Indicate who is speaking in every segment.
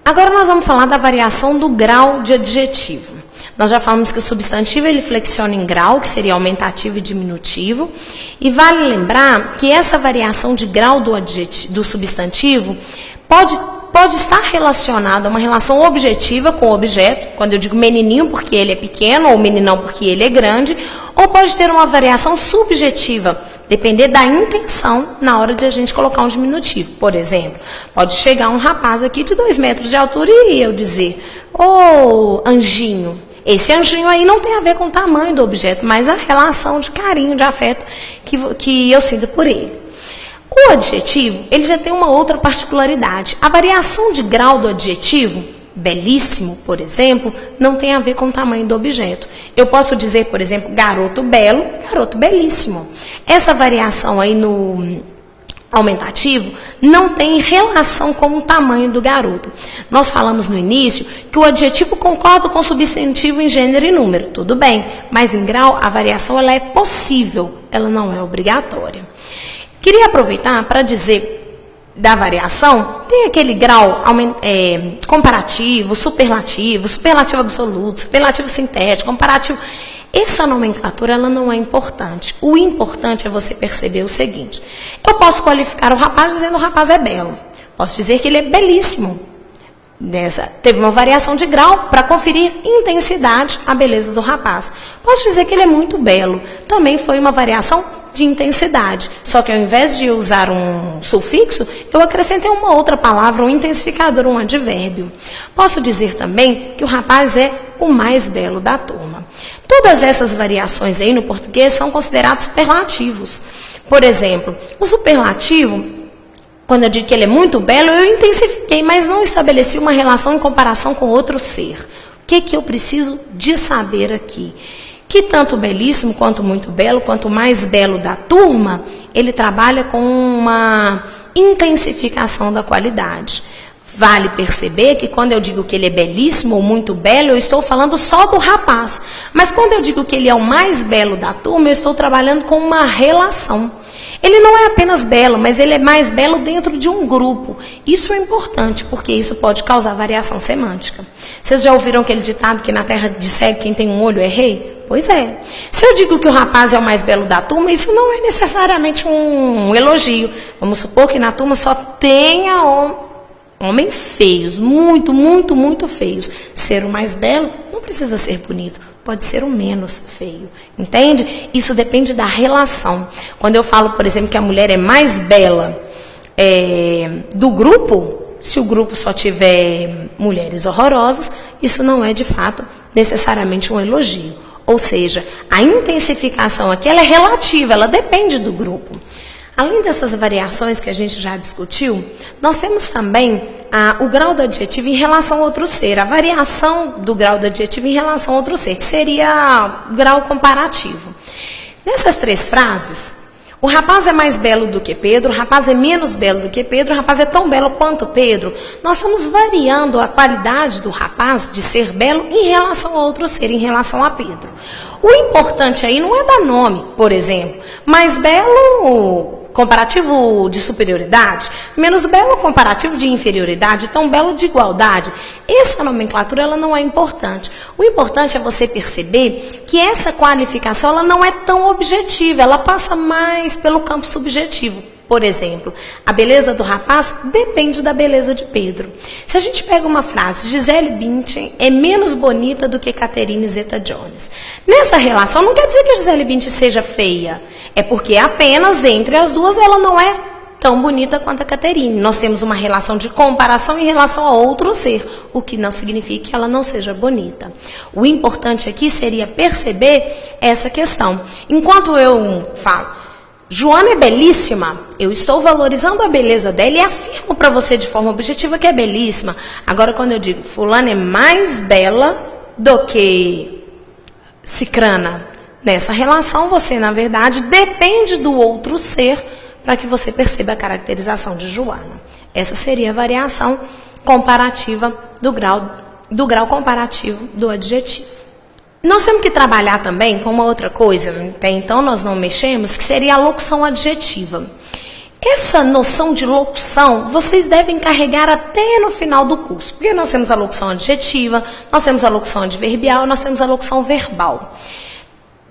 Speaker 1: Agora nós vamos falar da variação do grau de adjetivo. Nós já falamos que o substantivo ele flexiona em grau, que seria aumentativo e diminutivo. E vale lembrar que essa variação de grau do substantivo pode estar relacionada a uma relação objetiva com o objeto, quando eu digo menininho porque ele é pequeno, ou meninão porque ele é grande, ou pode ter uma variação subjetiva, depender da intenção na hora de a gente colocar um diminutivo. Por exemplo, pode chegar um rapaz aqui de 2 metros de altura e eu dizer, ô anjinho. Esse anjinho aí não tem a ver com o tamanho do objeto, mas a relação de carinho, de afeto que eu sinto por ele. O adjetivo, ele já tem uma outra particularidade. A variação de grau do adjetivo, belíssimo, por exemplo, não tem a ver com o tamanho do objeto. Eu posso dizer, por exemplo, garoto belo, garoto belíssimo. Essa variação aí no aumentativo não tem relação com o tamanho do garoto. Nós falamos no início que o adjetivo concorda com o substantivo em gênero e número. Tudo bem, mas em grau a variação ela é possível, ela não é obrigatória. Queria aproveitar para dizer da variação, tem aquele grau comparativo, superlativo absoluto, superlativo sintético, comparativo. Essa nomenclatura ela não é importante. O importante é você perceber o seguinte. Eu posso qualificar o rapaz dizendo que o rapaz é belo. Posso dizer que ele é belíssimo. Teve uma variação de grau para conferir intensidade à beleza do rapaz. Posso dizer que ele é muito belo. Também foi uma variação de intensidade. Só que ao invés de usar um sufixo, eu acrescentei uma outra palavra, um intensificador, um advérbio. Posso dizer também que o rapaz é o mais belo da turma. Todas essas variações aí no português são considerados superlativos. Por exemplo, o superlativo, quando eu digo que ele é muito belo, eu intensifiquei, mas não estabeleci uma relação em comparação com outro ser. O que eu preciso de saber aqui? Que tanto belíssimo, quanto muito belo, quanto mais belo da turma, ele trabalha com uma intensificação da qualidade. Vale perceber que quando eu digo que ele é belíssimo ou muito belo, eu estou falando só do rapaz. Mas quando eu digo que ele é o mais belo da turma, eu estou trabalhando com uma relação. Ele não é apenas belo, mas ele é mais belo dentro de um grupo. Isso é importante, porque isso pode causar variação semântica. Vocês já ouviram aquele ditado que na terra de cego quem tem um olho é rei? Pois é. Se eu digo que o rapaz é o mais belo da turma, isso não é necessariamente um elogio. Vamos supor que na turma só tenha homens feios, muito, muito, muito feios. Ser o mais belo não precisa ser bonito, pode ser o menos feio. Entende? Isso depende da relação. Quando eu falo, por exemplo, que a mulher é mais bela do grupo, se o grupo só tiver mulheres horrorosas, isso não é, de fato, necessariamente um elogio. Ou seja, a intensificação aqui ela é relativa, ela depende do grupo. Além dessas variações que a gente já discutiu, nós temos também o grau do adjetivo em relação a outro ser. A variação do grau do adjetivo em relação a outro ser, que seria o grau comparativo. Nessas 3 frases, o rapaz é mais belo do que Pedro, o rapaz é menos belo do que Pedro, o rapaz é tão belo quanto Pedro. Nós estamos variando a qualidade do rapaz de ser belo em relação a outro ser, em relação a Pedro. O importante aí não é dar nome, por exemplo, mais belo comparativo de superioridade, menos belo comparativo de inferioridade, tão belo de igualdade. Essa nomenclatura ela não é importante. O importante é você perceber que essa qualificação ela não é tão objetiva, ela passa mais pelo campo subjetivo. Por exemplo, a beleza do rapaz depende da beleza de Pedro. Se a gente pega uma frase, Gisele Bündchen é menos bonita do que Catherine Zeta-Jones. Nessa relação, não quer dizer que a Gisele Bündchen seja feia. É porque apenas entre as duas ela não é tão bonita quanto a Catherine. Nós temos uma relação de comparação em relação a outro ser, o que não significa que ela não seja bonita. O importante aqui seria perceber essa questão. Enquanto eu falo, Joana é belíssima, eu estou valorizando a beleza dela e afirmo para você de forma objetiva que é belíssima. Agora, quando eu digo fulana é mais bela do que cicrana, nessa relação você, na verdade, depende do outro ser para que você perceba a caracterização de Joana. Essa seria a variação comparativa do grau comparativo do adjetivo. Nós temos que trabalhar também com uma outra coisa, até então nós não mexemos, que seria a locução adjetiva. Essa noção de locução, vocês devem carregar até no final do curso. Porque nós temos a locução adjetiva, nós temos a locução adverbial, nós temos a locução verbal.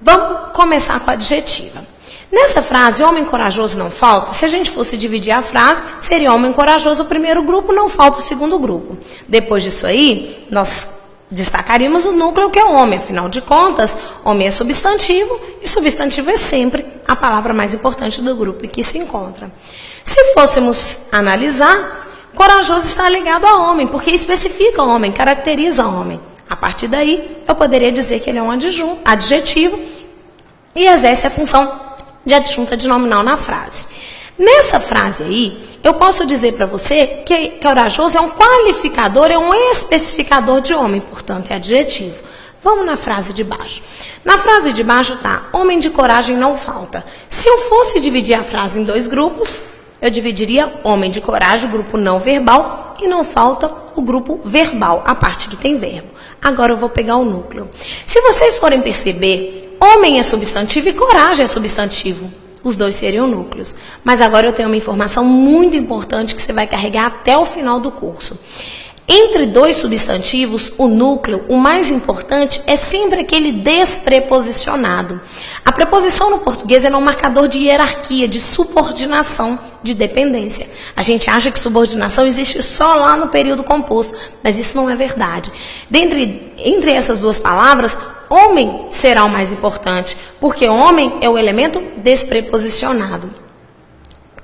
Speaker 1: Vamos começar com a adjetiva. Nessa frase, homem corajoso não falta, se a gente fosse dividir a frase, seria homem corajoso o primeiro grupo, não falta o segundo grupo. Depois disso aí, nós destacaríamos o núcleo que é o homem. Afinal de contas, homem é substantivo e substantivo é sempre a palavra mais importante do grupo em que se encontra. Se fôssemos analisar, corajoso está ligado a homem, porque especifica o homem, caracteriza o homem. A partir daí, eu poderia dizer que ele é um adjetivo e exerce a função de adjunta de nominal na frase. Nessa frase aí, eu posso dizer para você que corajoso é um qualificador, é um especificador de homem, portanto é adjetivo. Vamos na frase de baixo. Na frase de baixo está, homem de coragem não falta. Se eu fosse dividir a frase em dois grupos, eu dividiria homem de coragem, o grupo não verbal, e não falta o grupo verbal, a parte que tem verbo. Agora eu vou pegar o núcleo. Se vocês forem perceber, homem é substantivo e coragem é substantivo. Os dois seriam núcleos. Mas agora eu tenho uma informação muito importante que você vai carregar até o final do curso. Entre dois substantivos, o núcleo, o mais importante, é sempre aquele despreposicionado. A preposição no português é um marcador de hierarquia, de subordinação, de dependência. A gente acha que subordinação existe só lá no período composto, mas isso não é verdade. Entre essas duas palavras, homem será o mais importante, porque homem é o elemento despreposicionado.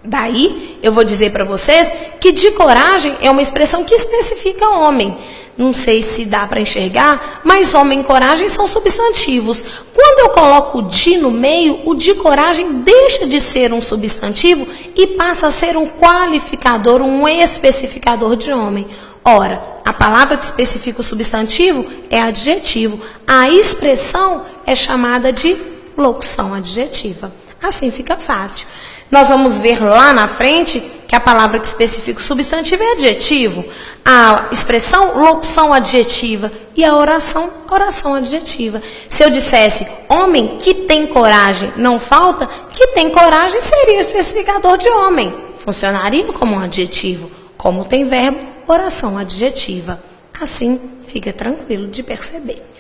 Speaker 1: Daí, eu vou dizer para vocês que de coragem é uma expressão que especifica homem. Não sei se dá para enxergar, mas homem e coragem são substantivos. Quando eu coloco o de no meio, o de coragem deixa de ser um substantivo e passa a ser um qualificador, um especificador de homem. Ora, a palavra que especifica o substantivo é adjetivo. A expressão é chamada de locução adjetiva. Assim fica fácil. Nós vamos ver lá na frente que a palavra que especifica o substantivo é adjetivo. A expressão, locução adjetiva. E a oração, oração adjetiva. Se eu dissesse, homem que tem coragem não falta, que tem coragem seria o especificador de homem. Funcionaria como um adjetivo. Como tem verbo, oração adjetiva. Assim, fica tranquilo de perceber.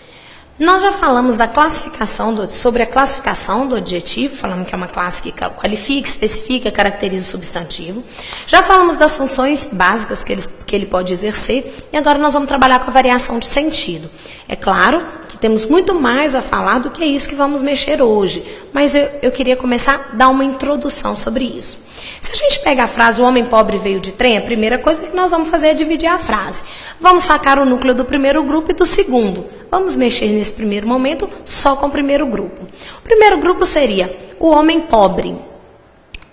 Speaker 1: Nós já falamos da classificação sobre a classificação do adjetivo, falamos que é uma classe que qualifica, especifica, caracteriza o substantivo. Já falamos das funções básicas que ele pode exercer e agora nós vamos trabalhar com a variação de sentido. É claro que temos muito mais a falar do que é isso que vamos mexer hoje, mas eu queria começar a dar uma introdução sobre isso. Se a gente pega a frase, o homem pobre veio de trem, a primeira coisa que nós vamos fazer é dividir a frase. Vamos sacar o núcleo do primeiro grupo e do segundo. Vamos mexer nesse primeiro momento só com o primeiro grupo. O primeiro grupo seria o homem pobre.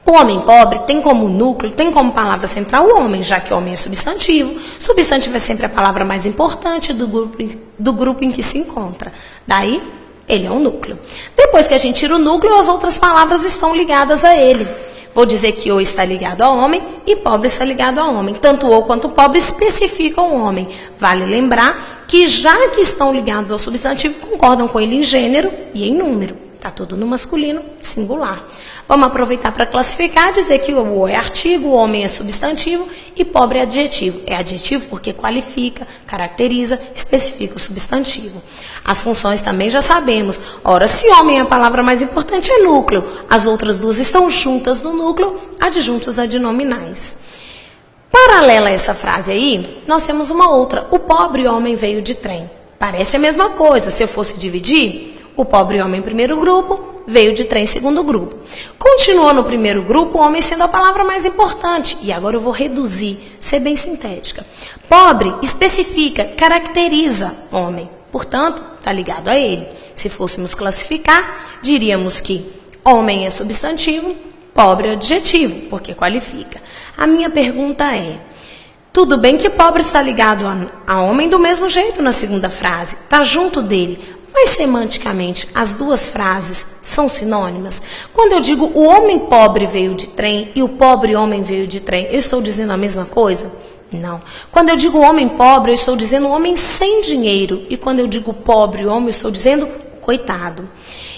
Speaker 1: O homem pobre tem como núcleo, tem como palavra central o homem, já que o homem é substantivo. Substantivo é sempre a palavra mais importante do grupo em que se encontra. Daí, ele é um núcleo. Depois que a gente tira o núcleo, as outras palavras estão ligadas a ele. Vou dizer que o está ligado ao homem e pobre está ligado ao homem. Tanto o quanto o pobre especificam o homem. Vale lembrar que já que estão ligados ao substantivo, concordam com ele em gênero e em número. Está tudo no masculino singular. Vamos aproveitar para classificar, dizer que o é artigo, o homem é substantivo e pobre é adjetivo. É adjetivo porque qualifica, caracteriza, especifica o substantivo. As funções também já sabemos. Ora, se homem é a palavra mais importante, é núcleo. As outras duas estão juntas no núcleo, adjuntos adnominais. Paralela a essa frase aí, nós temos uma outra. O pobre homem veio de trem. Parece a mesma coisa. Se eu fosse dividir, o pobre homem primeiro grupo, veio de trem segundo grupo. Continuou no primeiro grupo, o homem sendo a palavra mais importante. E agora eu vou reduzir, ser bem sintética. Pobre especifica, caracteriza homem. Portanto, está ligado a ele. Se fôssemos classificar, diríamos que homem é substantivo, pobre é adjetivo, porque qualifica. A minha pergunta é, tudo bem que pobre está ligado a homem do mesmo jeito na segunda frase, está junto dele, mas semanticamente as duas frases são sinônimas? Quando eu digo o homem pobre veio de trem e o pobre homem veio de trem, eu estou dizendo a mesma coisa? Não. Quando eu digo homem pobre, eu estou dizendo homem sem dinheiro. E quando eu digo pobre homem, eu estou dizendo coitado.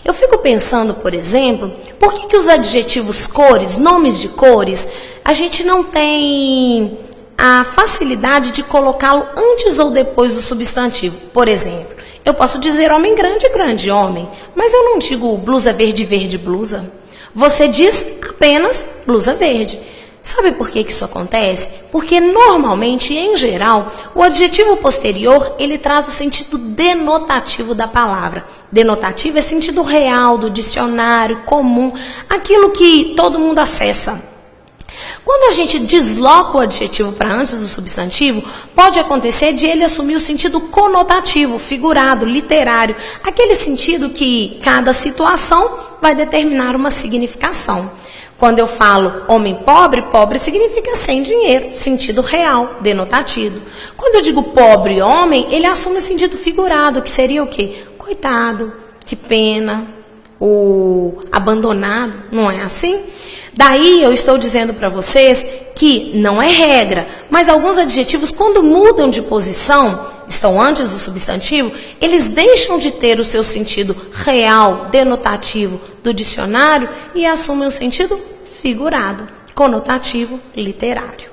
Speaker 1: Eu fico pensando, por exemplo, por que os adjetivos cores, nomes de cores, a gente não tem a facilidade de colocá-lo antes ou depois do substantivo? Por exemplo, eu posso dizer homem grande, grande homem, mas eu não digo blusa verde, verde blusa. Você diz apenas blusa verde. Sabe por que isso acontece? Porque normalmente, em geral, o adjetivo posterior, ele traz o sentido denotativo da palavra. Denotativo é sentido real, do dicionário, comum, aquilo que todo mundo acessa. Quando a gente desloca o adjetivo para antes do substantivo, pode acontecer de ele assumir o sentido conotativo, figurado, literário, aquele sentido que cada situação vai determinar uma significação. Quando eu falo homem pobre, pobre significa sem dinheiro, sentido real, denotativo. Quando eu digo pobre homem, ele assume o sentido figurado, que seria o quê? Coitado, que pena, o abandonado, não é assim? Daí eu estou dizendo para vocês que não é regra, mas alguns adjetivos, quando mudam de posição, estão antes do substantivo, eles deixam de ter o seu sentido real, denotativo do dicionário e assumem o sentido figurado, conotativo, literário.